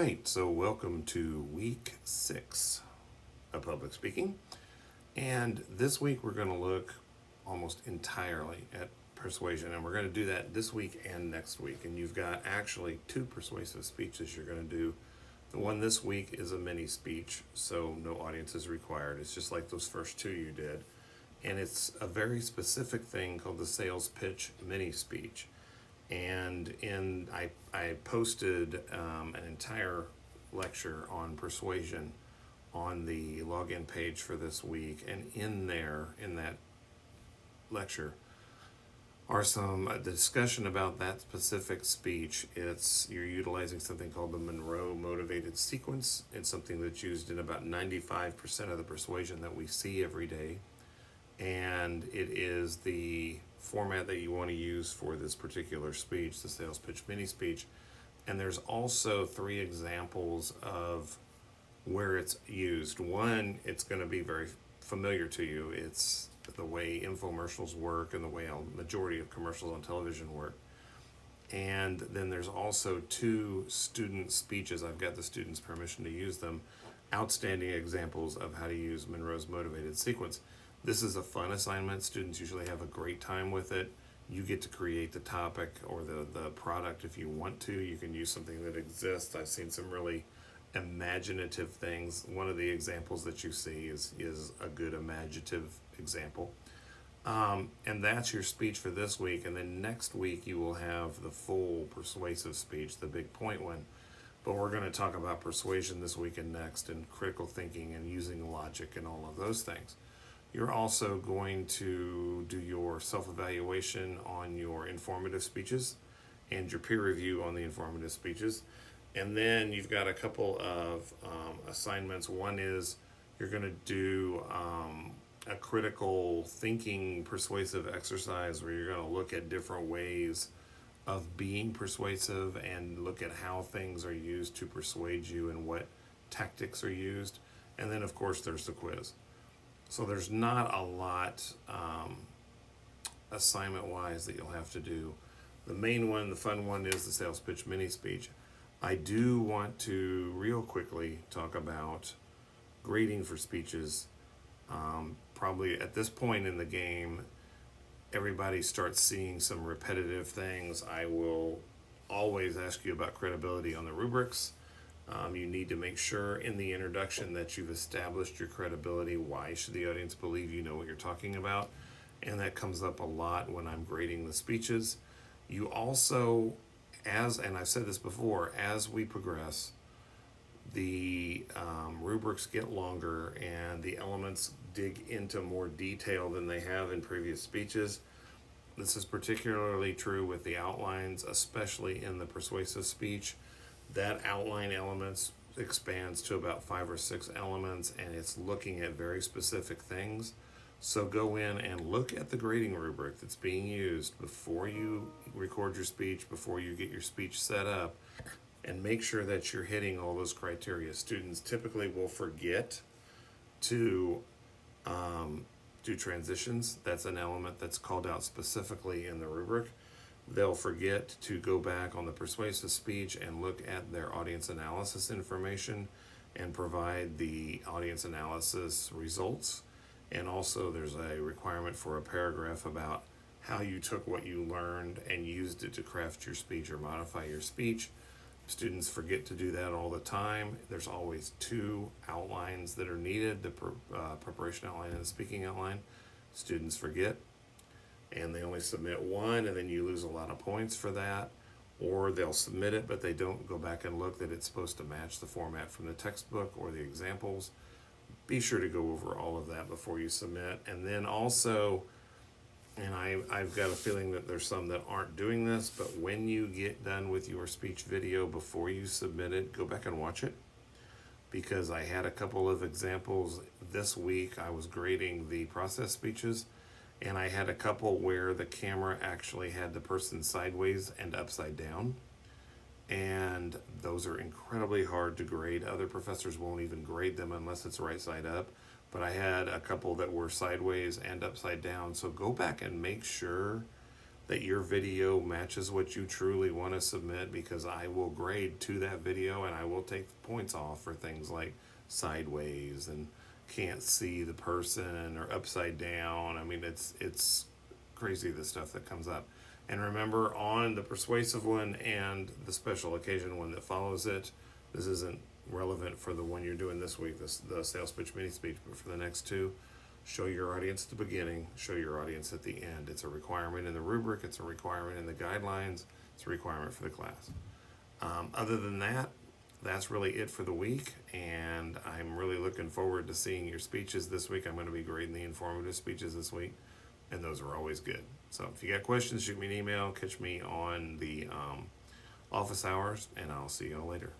right, so welcome to week 6 of public speaking. And this week we're going to look almost entirely at persuasion, and we're going to do that this week and next week. And you've got actually 2 persuasive speeches you're going to do. The one this week is a mini speech, so no audience is required. It's just like those first 2 you did. And it's a very specific thing called the sales pitch mini speech. And I posted an entire lecture on persuasion on the login page for this week, and in that lecture are some discussion about that specific speech. You're utilizing something called the Monroe motivated sequence. It's something that's used in about 95% of the persuasion that we see every day, and it is the format that you want to use for this particular speech, the sales pitch mini speech. And there's also 3 examples of where it's used. One, it's going to be very familiar to you. It's the way infomercials work and the way a majority of commercials on television work. And then there's also 2 student speeches. I've got the students' permission to use them. Outstanding examples of how to use Monroe's motivated sequence. This is a fun assignment. Students usually have a great time with it. You get to create the topic or the product if you want to. You can use something that exists. I've seen some really imaginative things. One of the examples that you see is a good imaginative example. And that's your speech for this week. And then next week you will have the full persuasive speech, the big point one. But we're going to talk about persuasion this week and next, and critical thinking and using logic and all of those things. You're also going to do your self-evaluation on your informative speeches and your peer review on the informative speeches. And then you've got a couple of assignments. One is you're going to do a critical thinking persuasive exercise where you're going to look at different ways of being persuasive and look at how things are used to persuade you and what tactics are used. And then, of course, there's the quiz. So there's not a lot assignment-wise that you'll have to do. The main one, the fun one, is the sales pitch mini speech. I do want to real quickly talk about grading for speeches. Probably at this point in the game, everybody starts seeing some repetitive things. I will always ask you about credibility on the rubrics. You need to make sure in the introduction that you've established your credibility. Why should the audience believe you know what you're talking about? And that comes up a lot when I'm grading the speeches. You also, and I've said this before, as we progress, the rubrics get longer and the elements dig into more detail than they have in previous speeches. This is particularly true with the outlines, especially in the persuasive speech. That outline elements expands to about 5 or 6 elements, and it's looking at very specific things. So go in and look at the grading rubric that's being used before you record your speech, before you get your speech set up, and make sure that you're hitting all those criteria. Students typically will forget to do transitions. That's an element that's called out specifically in the rubric. They'll forget to go back on the persuasive speech and look at their audience analysis information and provide the audience analysis results. And also there's a requirement for a paragraph about how you took what you learned and used it to craft your speech or modify your speech. Students forget to do that all the time. There's always 2 outlines that are needed, the preparation outline and the speaking outline. Students forget, and they only submit 1, and then you lose a lot of points for that. Or they'll submit it, but they don't go back and look that it's supposed to match the format from the textbook or the examples. Be sure to go over all of that before you submit. And then also, and I've got a feeling that there's some that aren't doing this, but when you get done with your speech video, before you submit it, go back and watch it. Because I had a couple of examples this week. I was grading the process speeches, and I had a couple where the camera actually had the person sideways and upside down. And those are incredibly hard to grade. Other professors won't even grade them unless it's right side up. But I had a couple that were sideways and upside down. So go back and make sure that your video matches what you truly want to submit, because I will grade to that video and I will take the points off for things like sideways and can't see the person or upside down. I mean, it's crazy the stuff that comes up. And remember, on the persuasive one and the special occasion one that follows it, this isn't relevant for the one you're doing this week, the sales pitch mini speech, but for the next two, show your audience at the beginning, show your audience at the end. It's a requirement in the rubric, it's a requirement in the guidelines, it's a requirement for the class. Other than that, that's really it for the week, and I'm really looking forward to seeing your speeches this week. I'm going to be grading the informative speeches this week, and those are always good. So if you got questions, shoot me an email, catch me on the office hours, and I'll see y'all later.